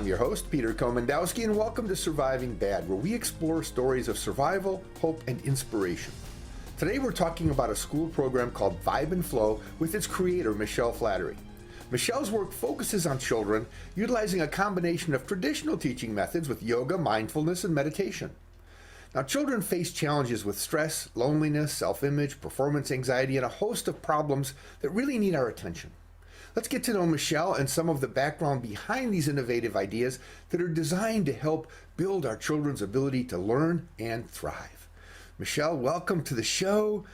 I'm your host, Peter Komendowski, and welcome to Surviving Bad, where we explore stories of survival, hope, and inspiration. Today we're talking about a school program called Vibe and Flow with its creator, Michelle Flattery. Michelle's work focuses on children utilizing a combination of traditional teaching methods with yoga, mindfulness, and meditation. Now, children face challenges with stress, loneliness, self-image, performance anxiety, and a host of problems that really need our attention. Let's get to know Michelle and some of the background behind these innovative ideas that are designed to help build our children's ability to learn and thrive. Michelle, welcome to the show.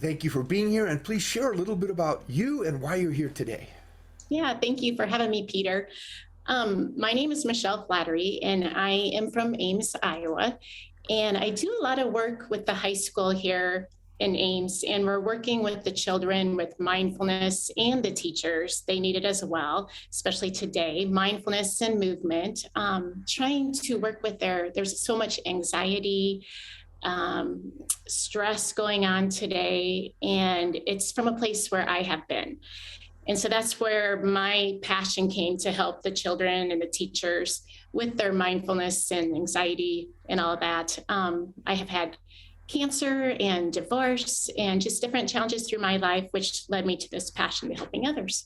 Thank you for being here, and please share a little bit about you and why you're here today. Yeah, thank you for having me, Peter. My name is Michelle Flattery, and I am from Ames, Iowa. And I do a lot of work with the high school here in Ames, and we're working with the children with mindfulness and the teachers. They need it as well, especially today, mindfulness and movement, trying to work with there's so much anxiety, stress going on today, and it's from a place where I have been. And so that's where my passion came, to help the children and the teachers with their mindfulness and anxiety and all of that. I have had cancer and divorce and just different challenges through my life, which led me to this passion to helping others.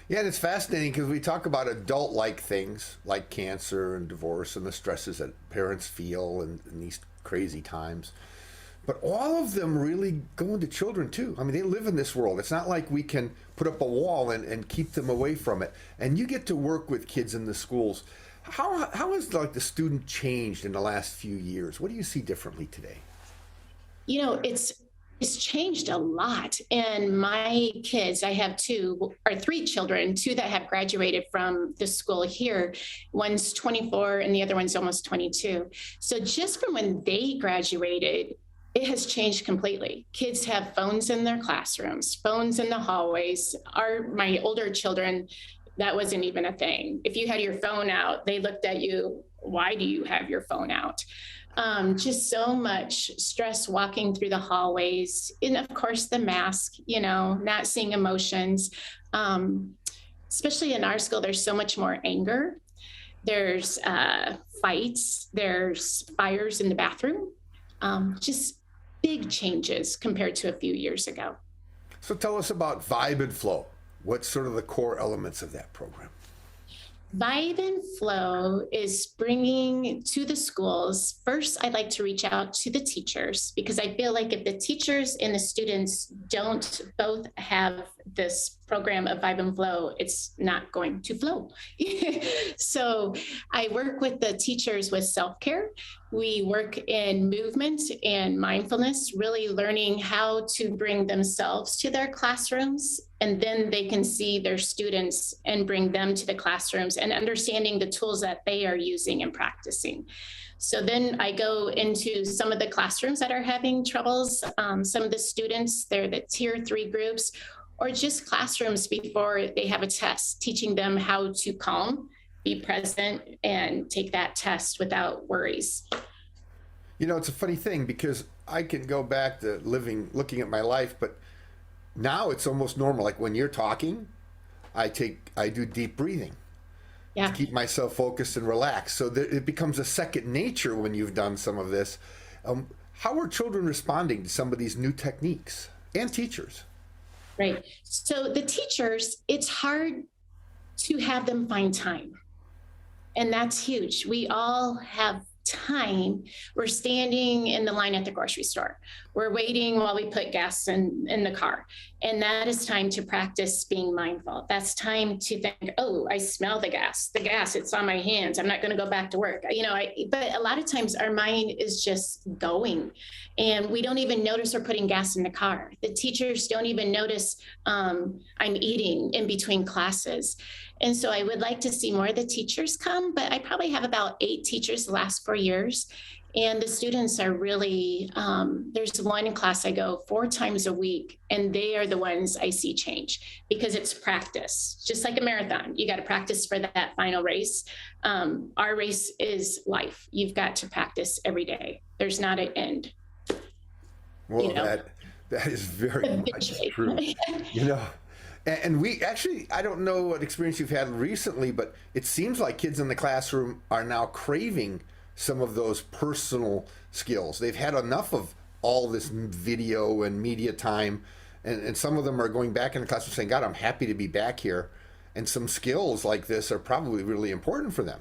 Yeah, and it's fascinating because we talk about adult-like things like cancer and divorce and the stresses that parents feel in these crazy times. But all of them really go into children too. I mean, they live in this world. It's not like we can put up a wall and keep them away from it. And you get to work with kids in the schools. How has the student changed in the last few years? What do you see differently today? You know, it's changed a lot. And my kids, I have three children, two that have graduated from the school here. One's 24 and the other one's almost 22. So just from when they graduated, it has changed completely. Kids have phones in their classrooms, phones in the hallways. My older children, that wasn't even a thing. If you had your phone out, they looked at you, why do you have your phone out? Just so much stress walking through the hallways. And of course, the mask, not seeing emotions. Especially in our school, there's so much more anger. There's fights, there's fires in the bathroom. Just big changes compared to a few years ago. So tell us about Vibe and Flow. What's sort of the core elements of that program? Vibe and Flow is bringing to the schools. First, I'd like to reach out to the teachers, because I feel like if the teachers and the students don't both have this program of Vibe and Flow, it's not going to flow. So I work with the teachers with self-care. We work in movement and mindfulness, really learning how to bring themselves to their classrooms, and then they can see their students and bring them to the classrooms, and understanding the tools that they are using and practicing. So then I go into some of the classrooms that are having troubles. Some of the students, they're the tier 3 groups, or just classrooms before they have a test, teaching them how to calm, be present, and take that test without worries. You know, it's a funny thing because I can go back to looking at my life, but now it's almost normal. Like when you're talking, I do deep breathing to keep myself focused and relaxed. So that it becomes a second nature when you've done some of this. How are children responding to some of these new techniques, and teachers? Right. So the teachers, it's hard to have them find time. And that's huge. We all have time. We're standing in the line at the grocery store. We're waiting while we put gas in the car. And that is time to practice being mindful. That's time to think, oh, I smell the gas, it's on my hands. I'm not going to go back to work. But a lot of times our mind is just going, and we don't even notice we're putting gas in the car. The teachers don't even notice I'm eating in between classes. And so I would like to see more of the teachers come, but I probably have about 8 teachers the last 4 years. And the students are really, there's one class I go 4 times a week, and they are the ones I see change, because it's practice, just like a marathon. You got to practice for that final race. Our race is life. You've got to practice every day. There's not an end. Well, that is very much true. And we actually, I don't know what experience you've had recently, but it seems like kids in the classroom are now craving some of those personal skills. They've had enough of all this video and media time, and some of them are going back in the classroom saying, God, I'm happy to be back here. And some skills like this are probably really important for them.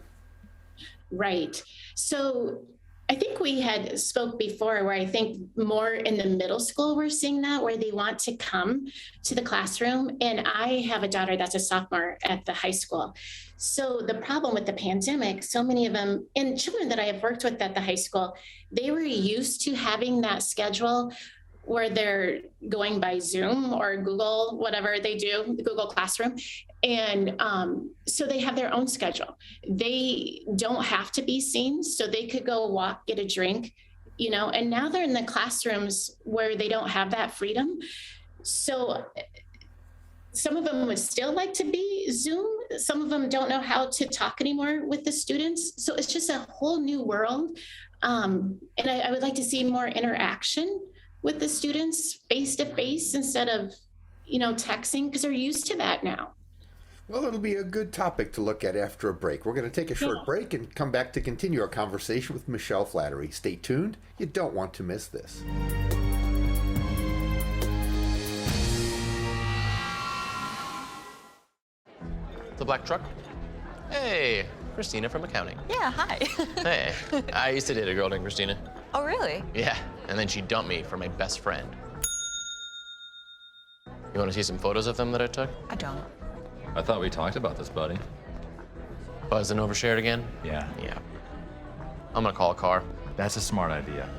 Right. So I think we had spoke before where I think more in the middle school, we're seeing that where they want to come to the classroom. And I have a daughter that's a sophomore at the high school. So the problem with the pandemic, so many of them and children that I have worked with at the high school, they were used to having that schedule where they're going by Zoom or Google, whatever they do, the Google Classroom. And so they have their own schedule. They don't have to be seen, so they could go walk, get a drink, and now they're in the classrooms where they don't have that freedom. So some of them would still like to be Zoom. Some of them don't know how to talk anymore with the students. So it's just a whole new world. And I would like to see more interaction with the students face to face instead of, texting, because they're used to that now. Well, it'll be a good topic to look at after a break. We're going to take a short break and come back to continue our conversation with Michelle Flattery. Stay tuned. You don't want to miss this. The black truck? Hey, Christina from accounting. Yeah, hi. Hey, I used to date a girl named Christina. Oh, really? Yeah, and then she dumped me for my best friend. You want to see some photos of them that I took? I don't. I thought we talked about this, buddy. Buzz and overshared again? Yeah. Yeah. I'm gonna call a car. That's a smart idea.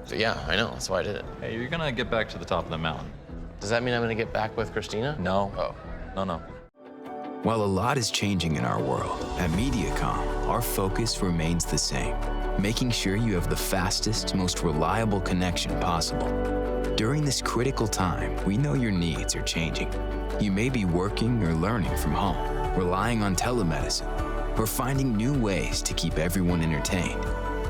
So yeah, I know, that's why I did it. Hey, you're gonna get back to the top of the mountain. Does that mean I'm gonna get back with Christina? No. Oh. No. While a lot is changing in our world, at MediaCom, our focus remains the same, making sure you have the fastest, most reliable connection possible. During this critical time, we know your needs are changing. You may be working or learning from home, relying on telemedicine, or finding new ways to keep everyone entertained.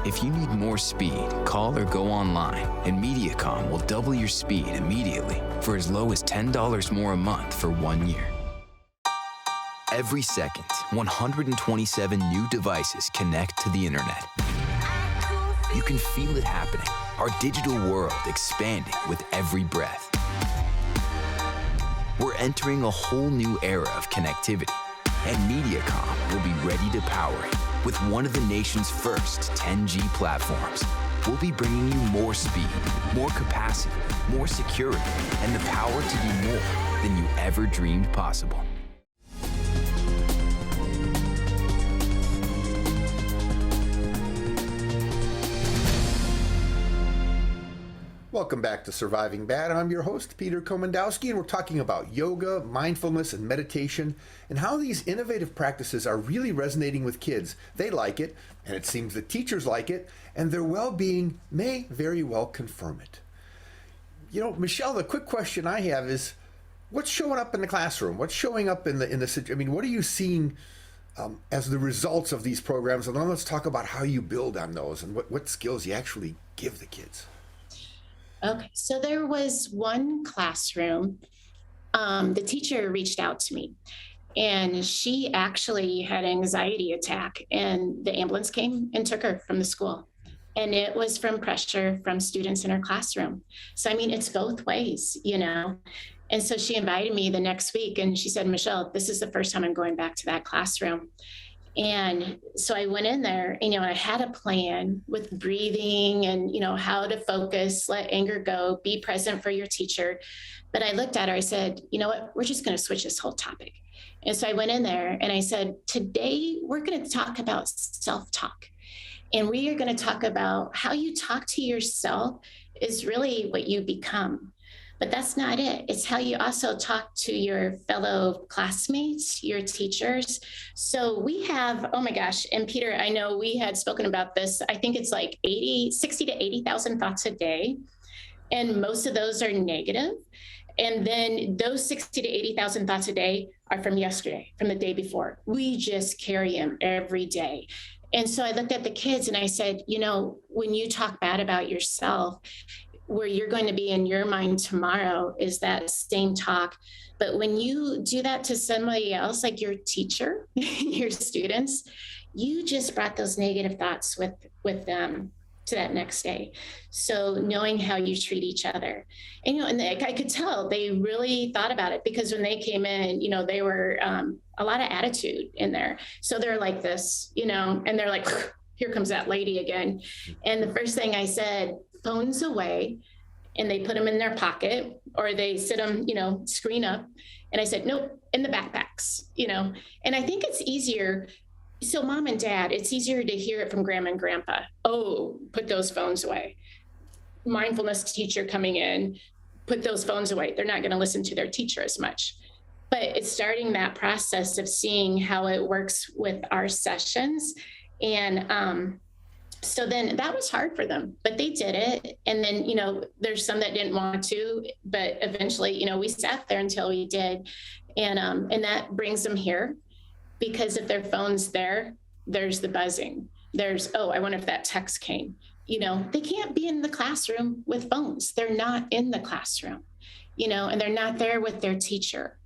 If you need more speed, call or go online, and MediaCom will double your speed immediately for as low as $10 more a month for 1 year. Every second, 127 new devices connect to the internet. You can feel it happening, our digital world expanding with every breath. We're entering a whole new era of connectivity, and MediaCom will be ready to power it with one of the nation's first 10G platforms. We'll be bringing you more speed, more capacity, more security, and the power to do more than you ever dreamed possible. Welcome back to Surviving Bad. I'm your host, Peter Komendowski, and we're talking about yoga, mindfulness, and meditation, and how these innovative practices are really resonating with kids. They like it, and it seems that teachers like it, and their well-being may very well confirm it. Michelle, the quick question I have is, what's showing up in the classroom? What's showing up in the what are you seeing as the results of these programs? And then let's talk about how you build on those and what skills you actually give the kids. Okay, so there was one classroom, the teacher reached out to me and she actually had an anxiety attack and the ambulance came and took her from the school. And it was from pressure from students in her classroom. So, it's both ways, And so she invited me the next week and she said, Michelle, this is the first time I'm going back to that classroom. And so I went in there, I had a plan with breathing and, how to focus, let anger go, be present for your teacher. But I looked at her, I said, you know what, we're just going to switch this whole topic. And so I went in there and I said, today we're going to talk about self-talk. And we are going to talk about how you talk to yourself is really what you become. But that's not it. It's how you also talk to your fellow classmates, your teachers. So we have, oh my gosh, and Peter, I know we had spoken about this. I think it's like 60 to 80,000 thoughts a day. And most of those are negative. And then those 60 to 80,000 thoughts a day are from yesterday, from the day before. We just carry them every day. And so I looked at the kids and I said, when you talk bad about yourself, where you're going to be in your mind tomorrow is that same talk. But when you do that to somebody else, like your teacher, your students, you just brought those negative thoughts with them to that next day. So knowing how you treat each other, and I could tell they really thought about it, because when they came in, they were a lot of attitude in there. So they're like this, and they're like, here comes that lady again. And the first thing I said, phones away, and they put them in their pocket, or they sit them, screen up. And I said, nope, in the backpacks, and I think it's easier. So mom and dad, it's easier to hear it from grandma and grandpa. Oh, put those phones away. Mindfulness teacher coming in, put those phones away. They're not going to listen to their teacher as much. But it's starting that process of seeing how it works with our sessions. And so then that was hard for them, but they did it. And then, there's some that didn't want to, but eventually, we sat there until we did. And that brings them here. Because if their phone's there's the buzzing. There's, oh, I wonder if that text came. They can't be in the classroom with phones. They're not in the classroom, and they're not there with their teacher.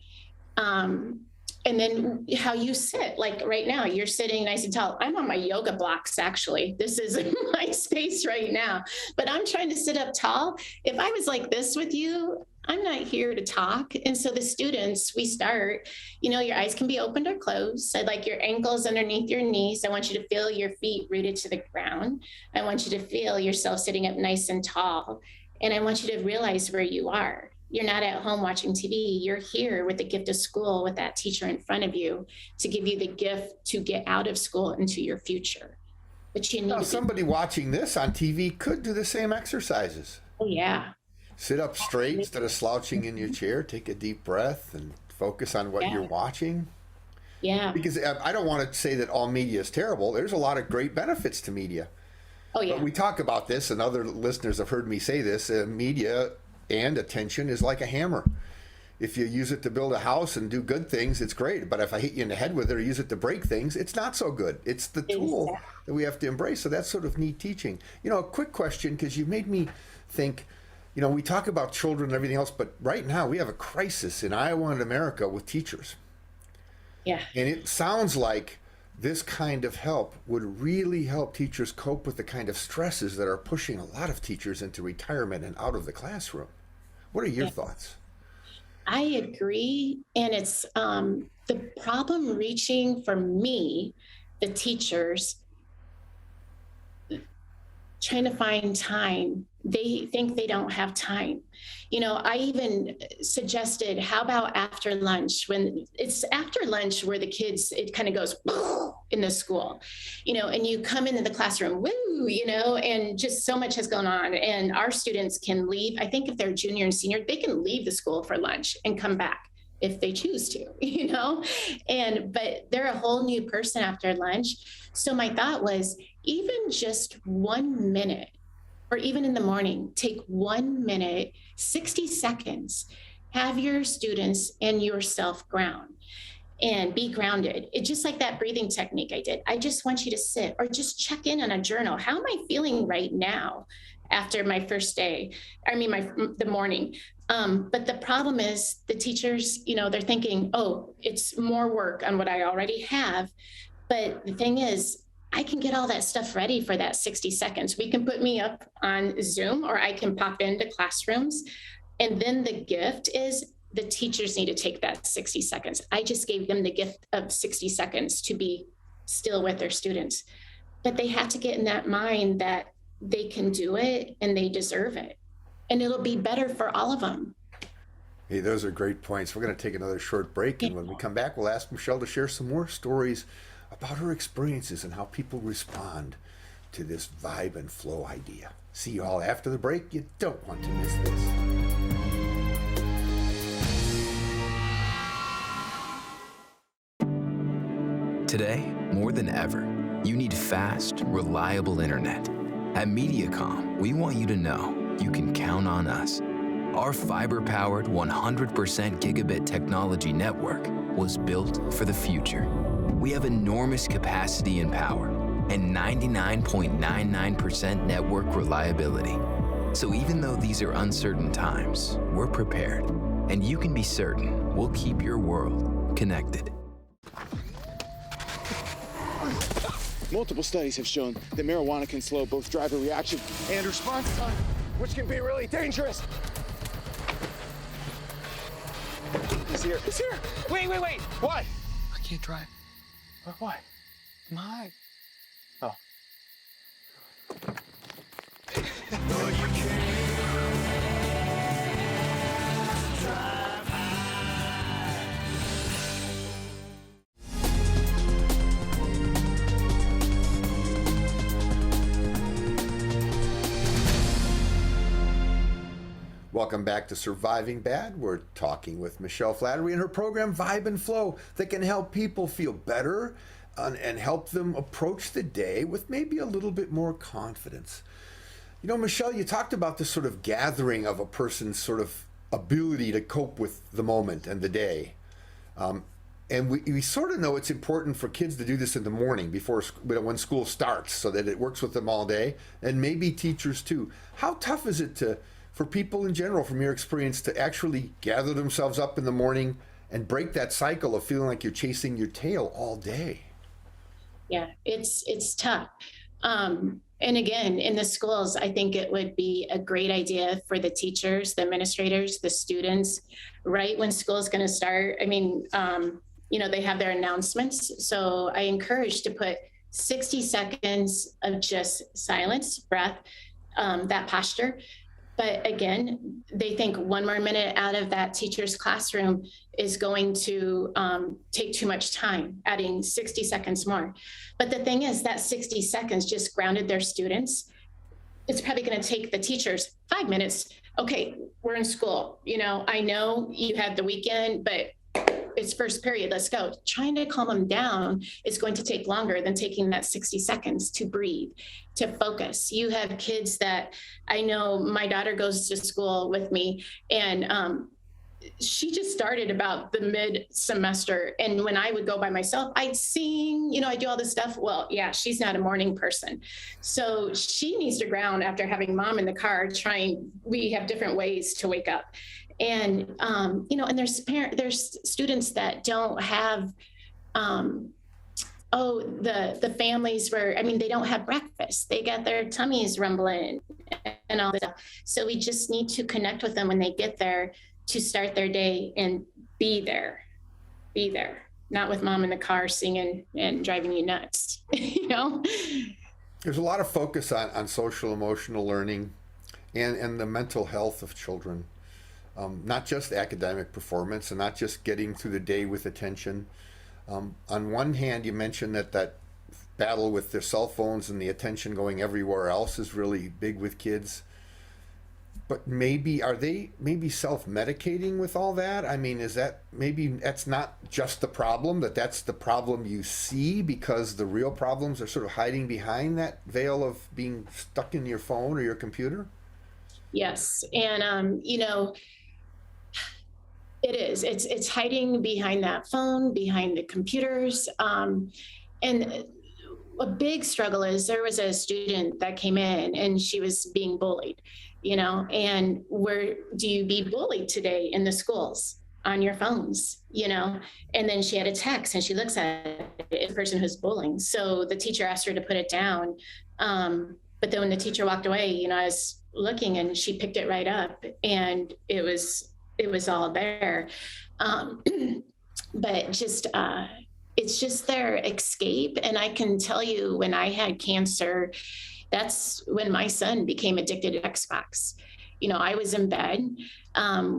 And then how you sit, like right now, you're sitting nice and tall. I'm on my yoga blocks, actually. This is my space right now, but I'm trying to sit up tall. If I was like this with you, I'm not here to talk. And so the students, we start, your eyes can be opened or closed. I'd like your ankles underneath your knees. I want you to feel your feet rooted to the ground. I want you to feel yourself sitting up nice and tall. And I want you to realize where you are. You're not at home watching TV. You're here with the gift of school, with that teacher in front of you to give you the gift to get out of school into your future. But you need somebody watching this on TV could do the same exercises. Oh, yeah. Sit up straight instead of slouching in your chair. Take a deep breath and focus on what you're watching. Yeah. Because I don't want to say that all media is terrible. There's a lot of great benefits to media. Oh, yeah. But we talk about this, and other listeners have heard me say this, media and attention is like a hammer. If you use it to build a house and do good things, it's great. But if I hit you in the head with it or use it to break things, it's not so good. It's the tool that we have to embrace. So that's sort of neat teaching. A quick question, because you made me think, we talk about children and everything else, but right now we have a crisis in Iowa and America with teachers. Yeah. And it sounds like this kind of help would really help teachers cope with the kind of stresses that are pushing a lot of teachers into retirement and out of the classroom. What are your thoughts? I agree. And it's the problem reaching for me, the teachers, trying to find time. They think they don't have time. I even suggested, how about after lunch, when it's after lunch where the kids, it kind of goes in the school, and you come into the classroom, woo, and just so much has gone on. And our students can leave. I think if they're junior and senior, they can leave the school for lunch and come back if they choose to, but they're a whole new person after lunch. So my thought was, even just 1 minute, or even in the morning, take 1 minute, 60 seconds, have your students and yourself ground and be grounded. It's just like that breathing technique I did. I just want you to sit or just check in on a journal. How am I feeling right now after my first day? The morning. But the problem is the teachers, they're thinking, oh, it's more work on what I already have. But the thing is, I can get all that stuff ready for that 60 seconds. We can put me up on Zoom, or I can pop into classrooms. And then the gift is the teachers need to take that 60 seconds. I just gave them the gift of 60 seconds to be still with their students. But they have to get in that mind that they can do it and they deserve it. And it'll be better for all of them. Hey, those are great points. We're going to take another short break. And when we come back, we'll ask Michelle to share some more stories about her experiences and how people respond to this vibe and flow idea. See you all after the break. You don't want to miss this. Today, more than ever, you need fast, reliable internet. At MediaCom, we want you to know you can count on us. Our fiber-powered 100% gigabit technology network was built for the future. We have enormous capacity and power and 99.99% network reliability. So even though these are uncertain times, we're prepared. And you can be certain we'll keep your world connected. Multiple studies have shown that marijuana can slow both driver reaction and response time, which can be really dangerous. He's here. He's here. Wait. What? I can't drive. Why? My. Oh. Welcome back to Surviving Bad. We're talking with Michelle Flattery and her program Vibe and Flow that can help people feel better and help them approach the day with maybe a little bit more confidence. You know, Michelle, you talked about this sort of gathering of a person's sort of ability to cope with the moment and the day. And we sort of know it's important for kids to do this in the morning before when school starts so that it works with them all day, and maybe teachers too. How tough is it for people in general, from your experience, to actually gather themselves up in the morning and break that cycle of feeling like you're chasing your tail all day? Yeah, it's tough. And again, in the schools, I think it would be a great idea for the teachers, the administrators, the students, right when school is going to start. I mean, they have their announcements. So I encourage to put 60 seconds of just silence, breath, that posture. But again, they think one more minute out of that teacher's classroom is going to take too much time, adding 60 seconds more. But the thing is that 60 seconds just grounded their students. It's probably going to take the teachers 5 minutes. Okay, we're in school. I know you had the weekend, but it's first period, let's go. Trying to calm them down is going to take longer than taking that 60 seconds to breathe, to focus. You have kids that, I know my daughter goes to school with me, and she just started about the mid-semester. And when I would go by myself, I'd sing, I do all this stuff. Well, yeah, she's not a morning person. So she needs to ground after having mom in the car we have different ways to wake up. And, and there's students that don't have, the families where, they don't have breakfast. They got their tummies rumbling and all that stuff. So we just need to connect with them when they get there to start their day and be there, not with mom in the car singing and driving you nuts, There's a lot of focus on social emotional learning and the mental health of children. Not just academic performance and not just getting through the day with attention. On one hand, you mentioned that battle with their cell phones and the attention going everywhere else is really big with kids. But are they self-medicating with all that? That's not just the problem, that's the problem you see, because the real problems are sort of hiding behind that veil of being stuck in your phone or your computer? Yes. And, it is. It's hiding behind that phone, behind the computers. And a big struggle is there was a student that came in and she was being bullied, and where do you be bullied today in the schools? On your phones, and then she had a text and she looks at it, the person who's bullying. So the teacher asked her to put it down. But then when the teacher walked away, I was looking and she picked it right up, and it was all there. But just, it's just their escape. And I can tell you, when I had cancer, that's when my son became addicted to Xbox. I was in bed.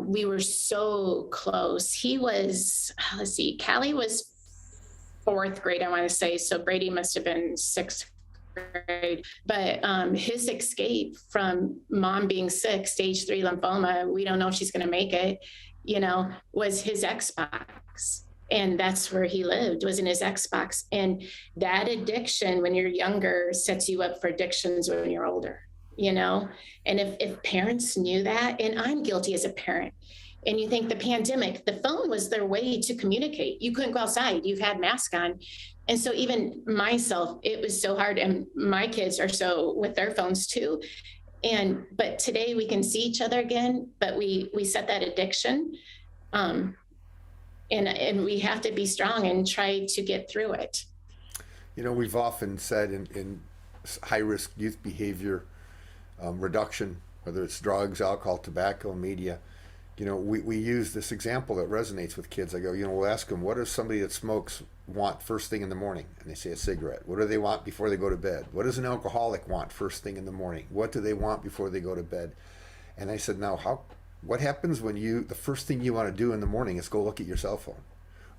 We were so close. He was, Callie was 4th grade, I want to say. So Brady must have been 6th grade. But his escape from mom being sick, stage 3 lymphoma, we don't know if she's going to make it, was his Xbox. And that's where he lived, was in his Xbox. And that addiction, when you're younger, sets you up for addictions when you're older, And if parents knew that, and I'm guilty as a parent, and you think the pandemic, the phone was their way to communicate. You couldn't go outside. You've had masks on. And so even myself, it was so hard. And my kids are so with their phones too. But today we can see each other again, but we set that addiction. And we have to be strong and try to get through it. You know, we've often said in high-risk youth behavior reduction, whether it's drugs, alcohol, tobacco, media, you know, we use this example that resonates with kids. I go, you know, we'll ask them, what does somebody that smokes want first thing in the morning? And they say a cigarette. What do they want before they go to bed? What does an alcoholic want first thing in the morning? What do they want before they go to bed? And I said, now, what happens when the first thing you want to do in the morning is go look at your cell phone?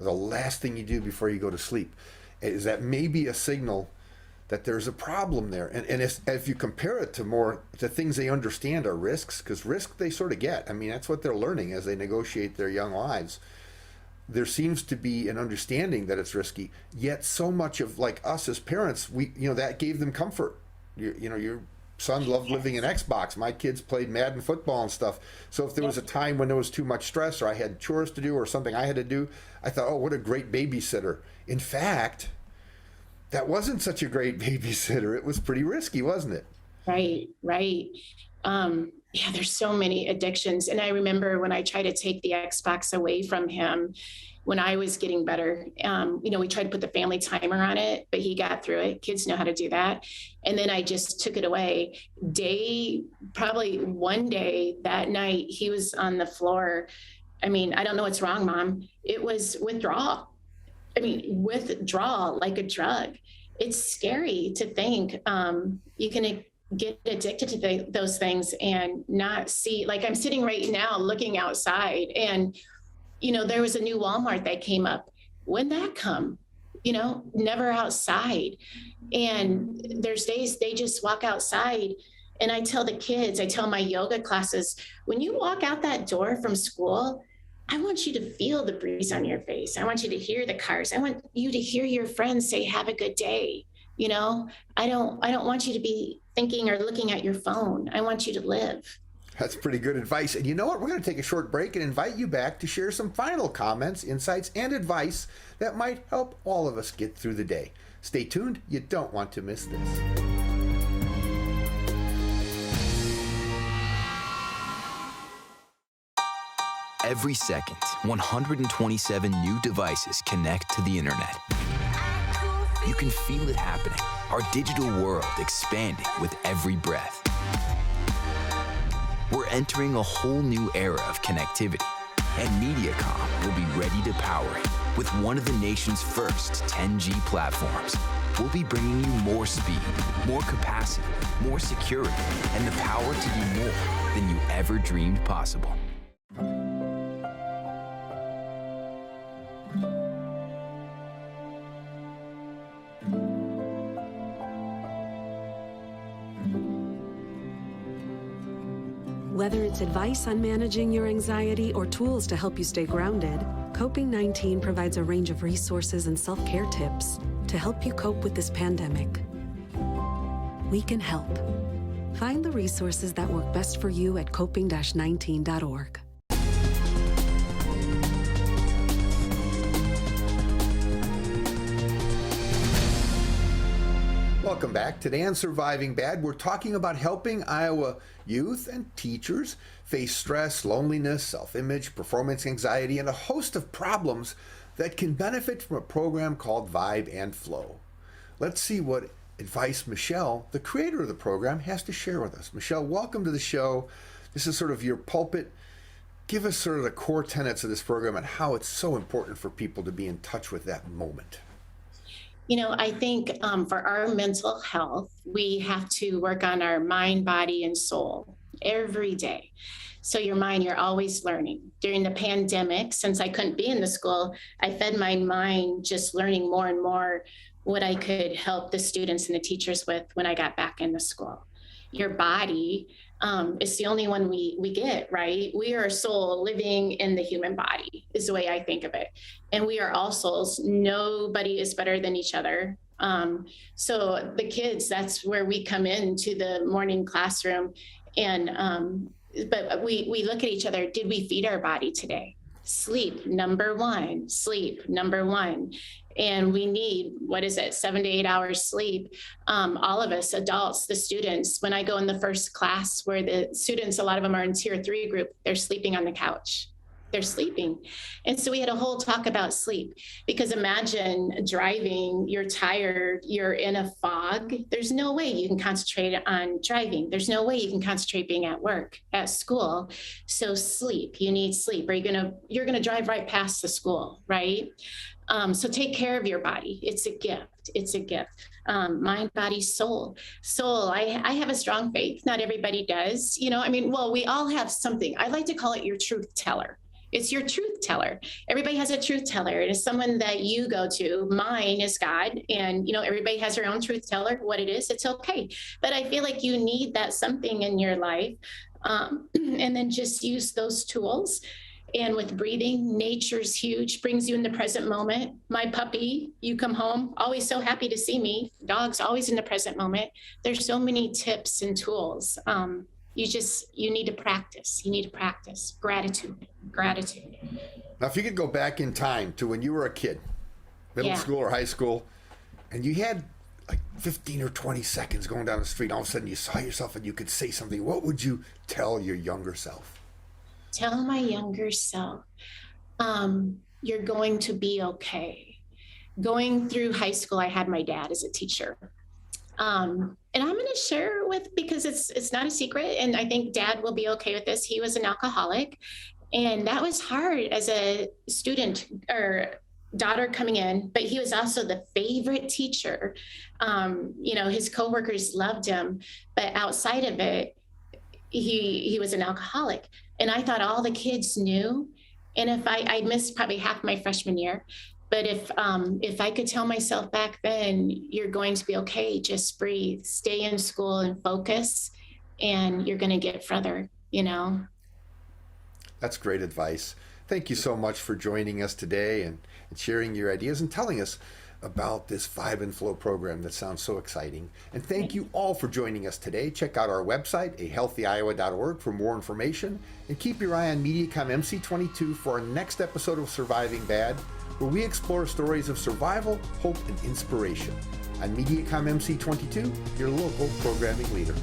Or the last thing you do before you go to sleep? Is that maybe a signal that there's a problem there? And if you compare it to things they understand are risks, because risk they sort of get. I mean, that's what they're learning as they negotiate their young lives. There seems to be an understanding that it's risky, yet so much of, like, us as parents, that gave them comfort. Your son loved living in Xbox. My kids played Madden football and stuff. So if there was a time when there was too much stress or I had chores to do or something I had to do, I thought, oh, what a great babysitter. In fact, that wasn't such a great babysitter. It was pretty risky, wasn't it? Right. Yeah, there's so many addictions. And I remember when I tried to take the Xbox away from him when I was getting better, we tried to put the family timer on it, but he got through it. Kids know how to do that. And then I just took it away. Probably one day that night, he was on the floor. I mean, I don't know what's wrong, Mom. It was withdrawal. Withdrawal like a drug. It's scary to think you can get addicted to those things and not see. Like, I'm sitting right now looking outside, and there was a new Walmart that came up. When'd that come? Never outside. And there's days they just walk outside. And I tell my yoga classes, when you walk out that door from school, I want you to feel the breeze on your face. I want you to hear the cars. I want you to hear your friends say, have a good day. I don't want you to be thinking or looking at your phone. I want you to live. That's pretty good advice. And you know what? We're going to take a short break and invite you back to share some final comments, insights, and advice that might help all of us get through the day. Stay tuned. You don't want to miss this. Every second, 127 new devices connect to the internet. You can feel it happening. Our digital world expanding with every breath. We're entering a whole new era of connectivity, and MediaCom will be ready to power it with one of the nation's first 10G platforms. We'll be bringing you more speed, more capacity, more security, and the power to do more than you ever dreamed possible. Whether it's advice on managing your anxiety or tools to help you stay grounded, Coping-19 provides a range of resources and self-care tips to help you cope with this pandemic. We can help. Find the resources that work best for you at coping-19.org. Welcome back. Today on Surviving Bad, we're talking about helping Iowa youth and teachers face stress, loneliness, self-image, performance anxiety, and a host of problems that can benefit from a program called Vibe and Flow. Let's see what advice Michelle, the creator of the program, has to share with us. Michelle, welcome to the show. This is sort of your pulpit. Give us sort of the core tenets of this program and how it's so important for people to be in touch with that moment. I think for our mental health, we have to work on our mind, body, and soul every day. So your mind, you're always learning. During the pandemic, since I couldn't be in the school, I fed my mind just learning more and more what I could help the students and the teachers with when I got back into school. Your body is the only one we get, right? We are a soul living in the human body is the way I think of it. And we are all souls. Nobody is better than each other. So the kids, that's where we come into the morning classroom. And but we look at each other. Did we feed our body today? Sleep, number one. And we need, 7 to 8 hours sleep. All of us adults, the students, when I go in the first class where the students, a lot of them are in tier 3 group, they're sleeping on the couch. They're sleeping. And so we had a whole talk about sleep, because imagine driving, you're tired, you're in a fog. There's no way you can concentrate on driving. There's no way you can concentrate being at work, at school. So sleep, you need sleep, or you're gonna drive right past the school, right? So take care of your body. It's a gift. It's a gift. Mind, body, soul. Soul, I have a strong faith. Not everybody does. We all have something. I like to call it your truth teller. It's your truth teller. Everybody has a truth teller. It is someone that you go to. Mine is God. And, everybody has their own truth teller. What it is, it's okay. But I feel like you need that something in your life. And then just use those tools. And with breathing, nature's huge, brings you in the present moment. My puppy, you come home, always so happy to see me. Dog's always in the present moment. There's so many tips and tools. You need to practice. You need to practice. Gratitude. Now, if you could go back in time to when you were a kid, middle school or high school, and you had like 15 or 20 seconds going down the street, and all of a sudden you saw yourself and you could say something, what would you tell your younger self? Tell my younger self, you're going to be okay. Going through high school, I had my dad as a teacher. And I'm going to share because it's not a secret. And I think Dad will be okay with this. He was an alcoholic. And that was hard as a student or daughter coming in, but he was also the favorite teacher. His coworkers loved him, but outside of it, he was an alcoholic. And I thought all the kids knew. And if I missed probably half my freshman year, but if I could tell myself back then, you're going to be okay, just breathe, stay in school and focus, and you're going to get further, That's great advice. Thank you so much for joining us today and sharing your ideas and telling us about this Vibe and Flow program that sounds so exciting. And thank you all for joining us today. Check out our website, ahealthyiowa.org, for more information. And keep your eye on MediaCom MC22 for our next episode of Surviving Bad, where we explore stories of survival, hope, and inspiration. On MediaCom MC22, your local programming leader.